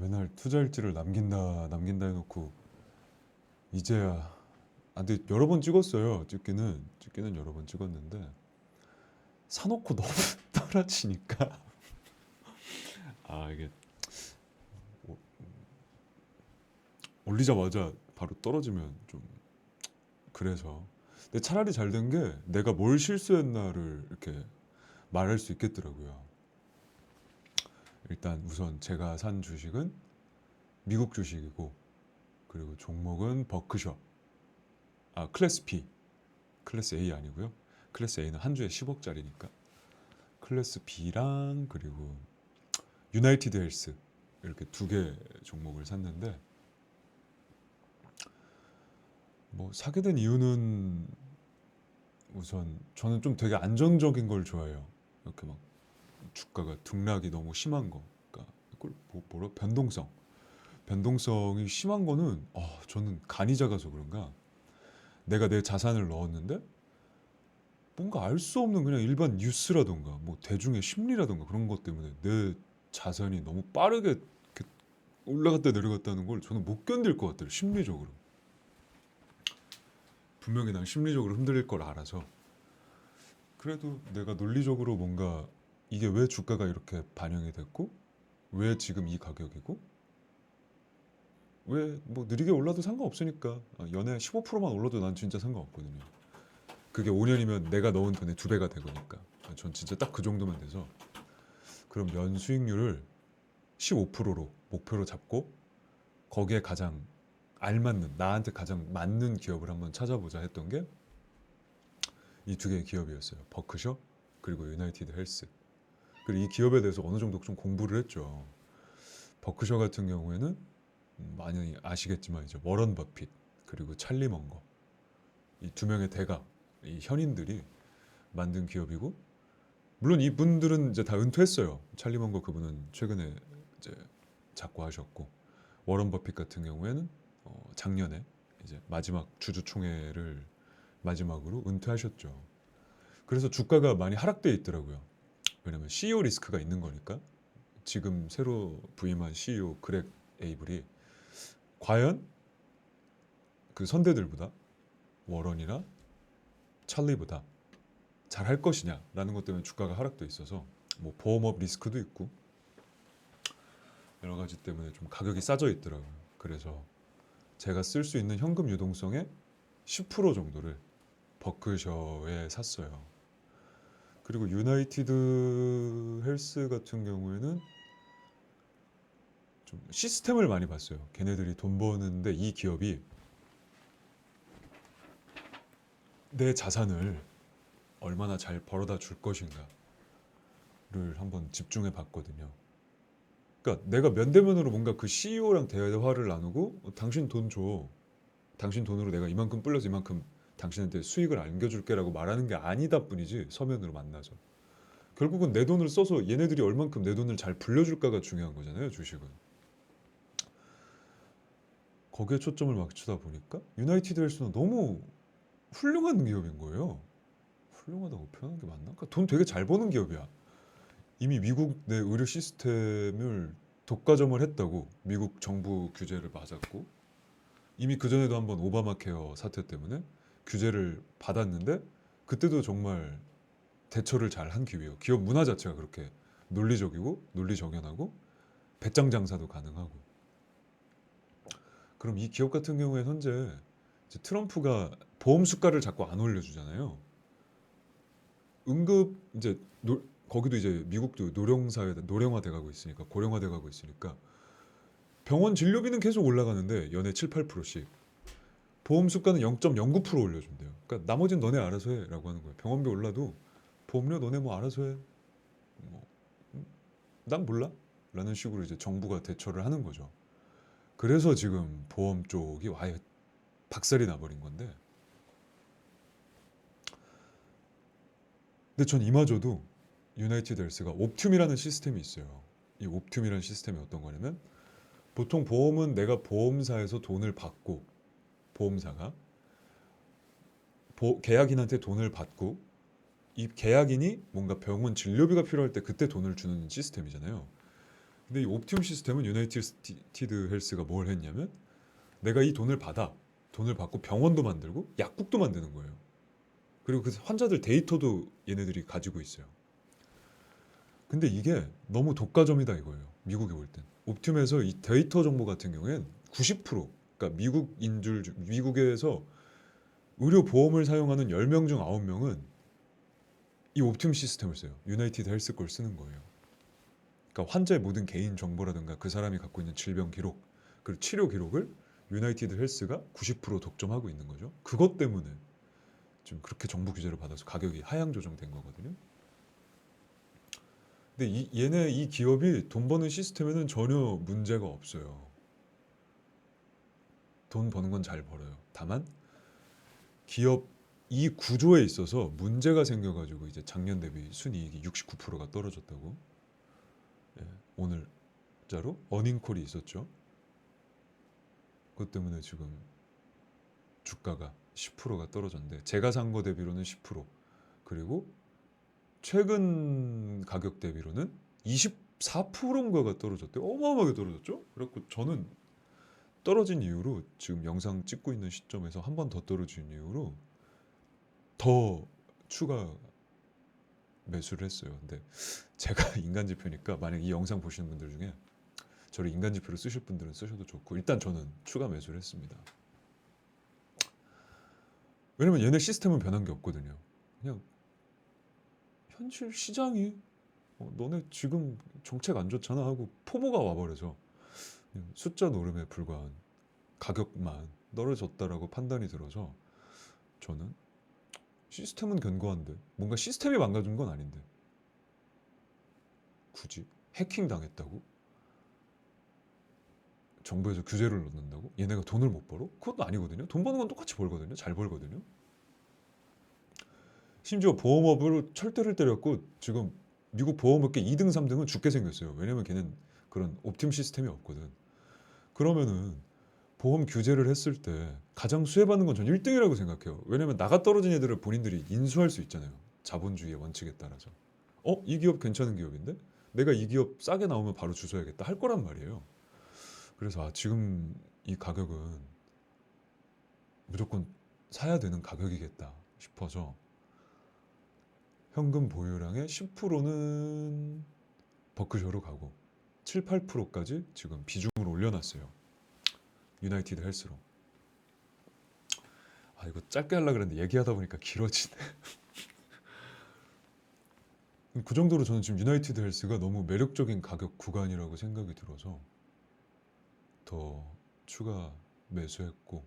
맨날 투자일지를 남긴다 해놓고 이제야 근데 여러 번 찍었어요. 찍기는 여러 번 찍었는데 사놓고 너무 떨어지니까 이게 오- 올리자마자 바로 떨어지면 좀 그래서. 근데 차라리 잘 된 게 내가 뭘 실수했나를 이렇게 말할 수 있겠더라고요. 일단 우선 제가 산 주식은 미국 주식이고, 그리고 종목은 버크셔, 클래스 B, 클래스 A 아니고요. 클래스 A는 한 주에 10억짜리니까. 클래스 B랑 그리고 유나이티드 헬스, 이렇게 두 개 종목을 샀는데, 뭐 사게 된 이유는 우선 저는 좀 되게 안정적인 걸 좋아해요. 이렇게 막 주가가 등락이 너무 심한 거, 그러니까 이걸 뭐라 변동성이 심한 거는 저는 간이 작아서 그런가, 내가 내 자산을 넣었는데 뭔가 알 수 없는 그냥 일반 뉴스라던가 뭐 대중의 심리라던가 그런 것 때문에 내 자산이 너무 빠르게 이렇게 올라갔다 내려갔다는 걸 저는 못 견딜 것 같아요. 심리적으로. 분명히 난 심리적으로 흔들릴 걸 알아서. 그래도 내가 논리적으로 뭔가 이게 왜 주가가 이렇게 반영이 됐고, 왜 지금 이 가격이고, 왜 뭐 느리게 올라도 상관없으니까, 연에 15%만 올라도 난 진짜 상관없거든요. 그게 5년이면 내가 넣은 돈의 2배가 되거니까. 전 진짜 딱 그 정도만 돼서. 그럼 연 수익률을 15%로 목표로 잡고, 거기에 가장 알맞는, 나한테 가장 맞는 기업을 한번 찾아보자 했던 게 이 두 개의 기업이었어요. 버크셔 그리고 유나이티드 헬스. 그리고 이 기업에 대해서 어느 정도 좀 공부를 했죠. 버크셔 같은 경우에는 많이 아시겠지만 이제 워런 버핏 그리고 찰리 먼거, 이 두 명의 대가, 이 현인들이 만든 기업이고, 물론 이분들은 이제 다 은퇴했어요. 찰리 먼거 그분은 최근에 이제 작고하셨고, 워런 버핏 같은 경우에는 작년에 이제 마지막 주주총회를 마지막으로 은퇴하셨죠. 그래서 주가가 많이 하락돼 있더라고요. 왜냐면 CEO 리스크가 있는 거니까. 지금 새로 부임한 CEO 그렉 에이블이 과연 그 선대들보다, 워런이나 찰리보다 잘할 것이냐라는 것 때문에 주가가 하락돼 있어서, 뭐 보험업 리스크도 있고 여러 가지 때문에 좀 가격이 싸져 있더라고요. 그래서 제가 쓸 수 있는 현금 유동성의 10% 정도를 버크셔에 샀어요. 그리고 유나이티드 헬스 같은 경우에는 좀 시스템을 많이 봤어요. 걔네들이 돈 버는데 이 기업이 내 자산을 얼마나 잘 벌어다 줄 것인가를 한번 집중해 봤거든요. 그러니까 내가 면대면으로 뭔가 그 CEO랑 대화를 나누고, 당신 돈 줘. 당신 돈으로 내가 이만큼 불려서 이만큼 당신한테 수익을 안겨줄게라고 말하는 게 아니다 뿐이지, 서면으로 만나서. 결국은 내 돈을 써서 얘네들이 얼만큼 내 돈을 잘 불려줄까가 중요한 거잖아요, 주식은. 거기에 초점을 맞추다 보니까 유나이티드 헬스는 너무 훌륭한 기업인 거예요. 훌륭하다고 표현한 게 맞나? 그러니까 돈 되게 잘 버는 기업이야. 이미 미국 내 의료 시스템을 독과점을 했다고, 미국 정부 규제를 맞았고, 이미 그전에도 한번 오바마 케어 사태 때문에 규제를 받았는데, 그때도 정말 대처를 잘 한 기업이에요. 기업 문화 자체가 그렇게 논리적이고 논리정연하고 배짱 장사도 가능하고. 그럼 이 기업 같은 경우에 현재 이제 트럼프가 보험 수가를 자꾸 안 올려주잖아요. 응급 이제 거기도 이제 미국도 노령화돼 가고 있으니까, 고령화돼 가고 있으니까 병원 진료비는 계속 올라가는데 연에 7, 8%씩 보험 수가는 0.09% 올려준대요. 그러니까 나머지는 너네 알아서 해라고 하는 거예요. 병원비 올라도 보험료 너네 뭐 알아서 해. 뭐, 난 몰라. 라는 식으로 이제 정부가 대처를 하는 거죠. 그래서 지금 보험 쪽이 아예 박살이 나버린 건데, 근데 전 이마저도 유나이티드 헬스가 옵튠이라는 시스템이 있어요. 이 옵튠이라는 시스템이 어떤 거냐면, 보통 보험은 내가 보험사에서 돈을 받고, 보험사가 계약인한테 돈을 받고, 이 계약인이 뭔가 병원 진료비가 필요할 때 그때 돈을 주는 시스템이잖아요. 근데 이 옵티움 시스템은 유나이티드 헬스가 뭘 했냐면 내가 이 돈을 받고 병원도 만들고 약국도 만드는 거예요. 그리고 그 환자들 데이터도 얘네들이 가지고 있어요. 근데 이게 너무 독과점이다 이거예요. 미국에 올 땐. 옵티움에서 이 데이터 정보 같은 경우엔 90%, 그러니까 미국에서 의료 보험을 사용하는 10명 중 9명은 이 옵티움 시스템을 써요. 유나이티드 헬스 걸 쓰는 거예요. 그러니까 환자의 모든 개인 정보라든가 그 사람이 갖고 있는 질병 기록, 그리고 치료 기록을 유나이티드 헬스가 90% 독점하고 있는 거죠. 그것 때문에 지금 그렇게 정부 규제를 받아서 가격이 하향 조정된 거거든요. 근데 얘네 이 기업이 돈 버는 시스템에는 전혀 문제가 없어요. 돈 버는 건 잘 벌어요. 다만 기업 이 구조에 있어서 문제가 생겨가지고 이제 작년 대비 순이익이 69%가 떨어졌다고. 예, 오늘자로 어닝콜이 있었죠. 그것 때문에 지금 주가가 10%가 떨어졌는데 제가 산 거 대비로는 10%, 그리고 최근 가격 대비로는 24%인가가 떨어졌대요. 어마어마하게 떨어졌죠. 그래갖고 저는 떨어진 이후로 지금 영상 찍고 있는 시점에서 한 번 더 떨어진 이후로 더 추가 매수를 했어요. 근데 제가 인간지표니까 만약 이 영상 보시는 분들 중에 저를 인간지표로 쓰실 분들은 쓰셔도 좋고 일단 저는 추가 매수를 했습니다. 왜냐면 얘네 시스템은 변한 게 없거든요. 그냥 현실 시장이 너네 지금 정책 안 좋잖아 하고 포모가 와버려서 그냥 숫자 노름에 불과한 가격만 떨어졌다라고 판단이 들어서 저는 시스템은 견고한데 뭔가 시스템이 망가진 건 아닌데 굳이 해킹 당했다고 정부에서 규제를 넣는다고 얘네가 돈을 못 벌어? 그것도 아니거든요. 돈 버는 건 똑같이 벌거든요. 잘 벌거든요. 심지어 보험업으로 철대를 때렸고 지금 미국 보험업계 2등 3등은 죽게 생겼어요. 왜냐면 걔는 그런 옵팀 시스템이 없거든. 그러면은 보험 규제를 했을 때 가장 수혜받는 건 전 1등이라고 생각해요. 왜냐면 나가 떨어진 애들을 본인들이 인수할 수 있잖아요. 자본주의의 원칙에 따라서. 이 기업 괜찮은 기업인데? 내가 이 기업 싸게 나오면 바로 주소야겠다 할 거란 말이에요. 그래서 지금 이 가격은 무조건 사야 되는 가격이겠다 싶어서 현금 보유량의 10%는 버크셔로 가고 7, 8%까지 지금 비중을 올려놨어요. 유나이티드 헬스로. 이거 짧게 하려고 그랬는데 얘기하다 보니까 길어지네. 그 정도로 저는 지금 유나이티드 헬스가 너무 매력적인 가격 구간이라고 생각이 들어서 더 추가 매수했고,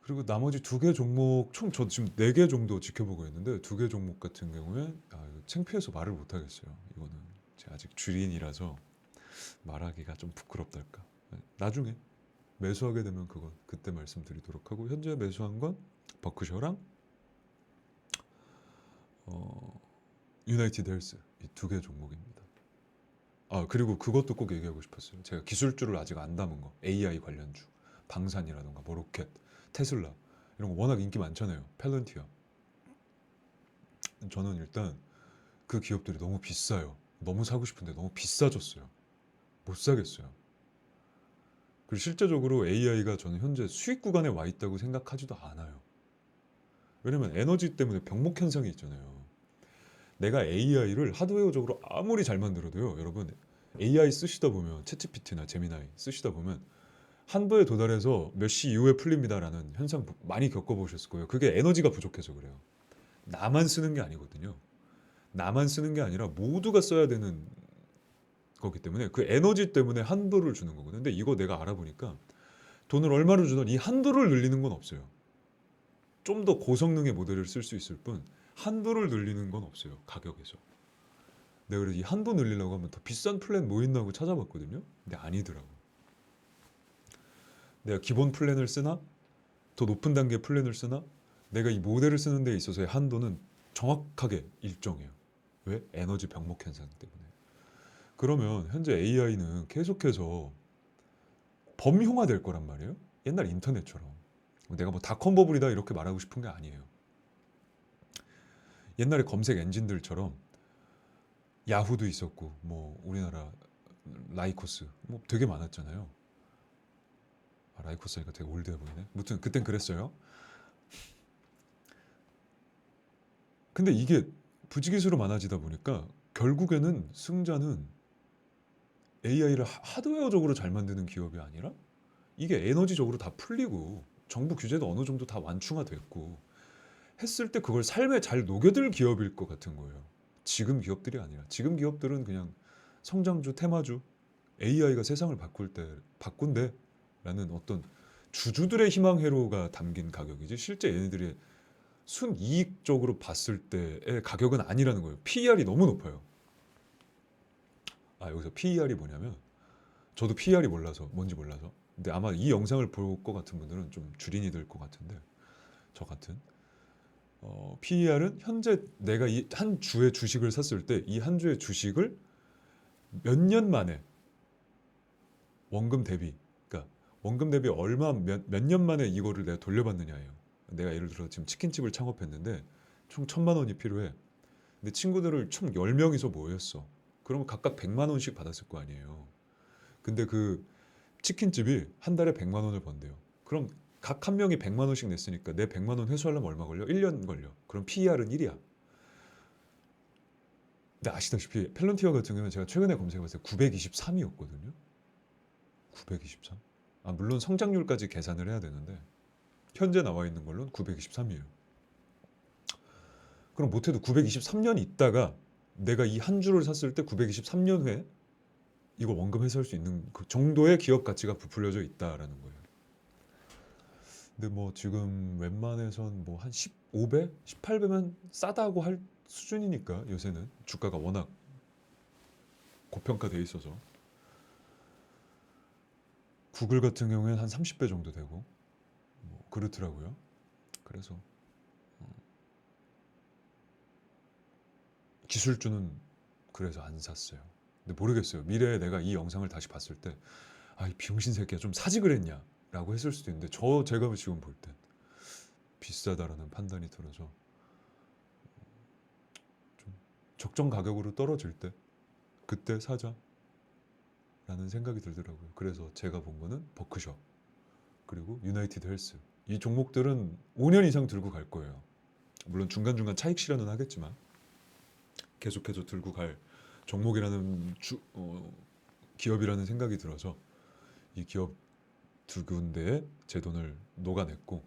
그리고 나머지 2개 종목 총 저 지금 4개 정도 지켜보고 있는데 2개 종목 같은 경우에 이거 창피해서 말을 못 하겠어요. 이거는 제가 아직 주린이라서 말하기가 좀 부끄럽달까. 나중에 매수하게 되면 그건 그때 말씀드리도록 하고, 현재 매수한 건 버크셔랑 유나이티드 헬스 이 2개 종목입니다. 그리고 그것도 꼭 얘기하고 싶었어요. 제가 기술주를 아직 안 담은 거, AI 관련주, 방산이라던가 뭐 로켓, 테슬라 이런 거 워낙 인기 많잖아요. 펠런티아. 저는 일단 그 기업들이 너무 비싸요. 너무 사고 싶은데 너무 비싸졌어요. 못 사겠어요. 그리고 실제적으로 AI가 저는 현재 수익 구간에 와 있다고 생각하지도 않아요. 왜냐면 에너지 때문에 병목 현상이 있잖아요. 내가 AI를 하드웨어적으로 아무리 잘 만들어도요, 여러분 AI 쓰시다 보면 챗GPT나 제미나이 쓰시다 보면 한도에 도달해서 몇 시 이후에 풀립니다라는 현상 많이 겪어보셨을 거예요. 그게 에너지가 부족해서 그래요. 나만 쓰는 게 아니거든요. 나만 쓰는 게 아니라 모두가 써야 되는 거기 때문에 그 에너지 때문에 한도를 주는 거거든요. 근데 이거 내가 알아보니까 돈을 얼마를 주든 이 한도를 늘리는 건 없어요. 좀 더 고성능의 모델을 쓸 수 있을 뿐 한도를 늘리는 건 없어요. 가격에서. 내가 그래서 이 한도 늘리려고 하면 더 비싼 플랜 뭐 있나 하고 찾아봤거든요. 근데 아니더라고. 내가 기본 플랜을 쓰나 더 높은 단계 플랜을 쓰나 내가 이 모델을 쓰는 데 있어서의 한도는 정확하게 일정해요. 왜? 에너지 병목 현상 때문에. 그러면 현재 AI는 계속해서 범용화될 거란 말이에요. 옛날 인터넷처럼. 내가 뭐 닷컴 버블이다 이렇게 말하고 싶은 게 아니에요. 옛날에 검색 엔진들처럼 야후도 있었고 뭐 우리나라 라이코스 뭐 되게 많았잖아요. 아, 라이코스 하니까 되게 올드해 보이네. 무튼 그땐 그랬어요. 근데 이게 부지기수로 많아지다 보니까 결국에는 승자는 AI를 하드웨어적으로 잘 만드는 기업이 아니라 이게 에너지적으로 다 풀리고 정부 규제도 어느 정도 다 완충화됐고 했을 때 그걸 삶에 잘 녹여들 기업일 것 같은 거예요. 지금 기업들이 아니라 지금 기업들은 그냥 성장주, 테마주, AI가 세상을 바꿀 때 바꾼대라는 어떤 주주들의 희망 회로가 담긴 가격이지 실제 얘네들이 순이익적으로 봤을 때의 가격은 아니라는 거예요. PER이 너무 높아요. 아 여기서 PER이 뭐냐면 저도 PER이 몰라서 뭔지 몰라서 근데 아마 이 영상을 볼 것 같은 분들은 좀 주린이 될 것 같은데 저 같은 PER은 현재 내가 이 한 주의 주식을 샀을 때 이 한 주의 주식을 몇 년 만에 원금 대비 그러니까 원금 대비 얼마 몇 년 만에 이거를 내가 돌려받느냐예요. 내가 예를 들어 지금 치킨집을 창업했는데 총 1,000만 원이 필요해. 근데 친구들을 총 10명이서 모였어. 그러면 각각 100만 원씩 받았을 거 아니에요. 근데 그 치킨집이 한 달에 100만 원을 번대요. 그럼 각 한 명이 100만 원씩 냈으니까 내 100만 원 회수하려면 얼마 걸려? 1년 걸려. 그럼 PER은 1이야. 근데 아시다시피 펠런티어 같은 경우는 제가 최근에 검색해봤을 때 923이었거든요. 923? 아 물론 성장률까지 계산을 해야 되는데 현재 나와 있는 걸로는 923이에요. 그럼 못해도 923년이 있다가 내가 이 한 주를 샀을 때 923년 후에 이거 원금 회수할 수 있는 그 정도의 기업 가치가 부풀려져 있다라는 거예요. 근데 뭐 지금 웬만해선 뭐 한 15배, 18배면 싸다고 할 수준이니까 요새는 주가가 워낙 고평가돼 있어서 구글 같은 경우에는 한 30배 정도 되고 뭐 그렇더라고요. 그래서 기술주는 그래서 안 샀어요. 근데 모르겠어요. 미래에 내가 이 영상을 다시 봤을 때 아, 이 병신 새끼야 좀 사지 그랬냐라고 했을 수도 있는데 제가 지금 볼 땐 비싸다라는 판단이 들어서 좀 적정 가격으로 떨어질 때 그때 사자라는 생각이 들더라고요. 그래서 제가 본 거는 버크셔 그리고 유나이티드 헬스 이 종목들은 5년 이상 들고 갈 거예요. 물론 중간중간 차익 실현은 하겠지만 계속해서 들고 갈 종목이라는 기업이라는 생각이 들어서 이 기업 두 군데에 제 돈을 녹아냈고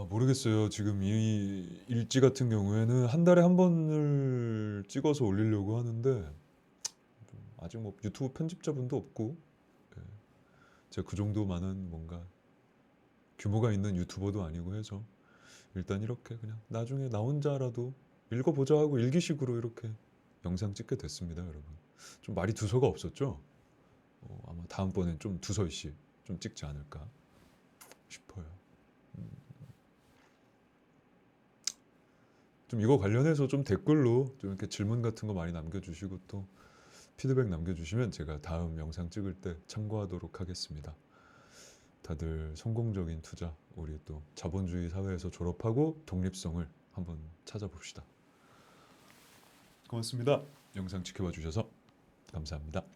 모르겠어요. 지금 이 일지 같은 경우에는 한 달에 한 번을 찍어서 올리려고 하는데 아직 뭐 유튜브 편집자분도 없고 예, 제가 그 정도만한 뭔가 규모가 있는 유튜버도 아니고 해서 일단 이렇게 그냥 나중에 나 혼자라도 읽어보자 하고 일기식으로 이렇게 영상 찍게 됐습니다, 여러분. 좀 말이 두서가 없었죠? 아마 다음번엔 좀 두서이씨 좀 찍지 않을까 싶어요. 좀 이거 관련해서 좀 댓글로 좀 이렇게 질문 같은 거 많이 남겨주시고 또 피드백 남겨주시면 제가 다음 영상 찍을 때 참고하도록 하겠습니다. 다들 성공적인 투자, 우리 또 자본주의 사회에서 졸업하고 독립성을 한번 찾아봅시다. 고맙습니다. 영상 지켜봐 주셔서 감사합니다.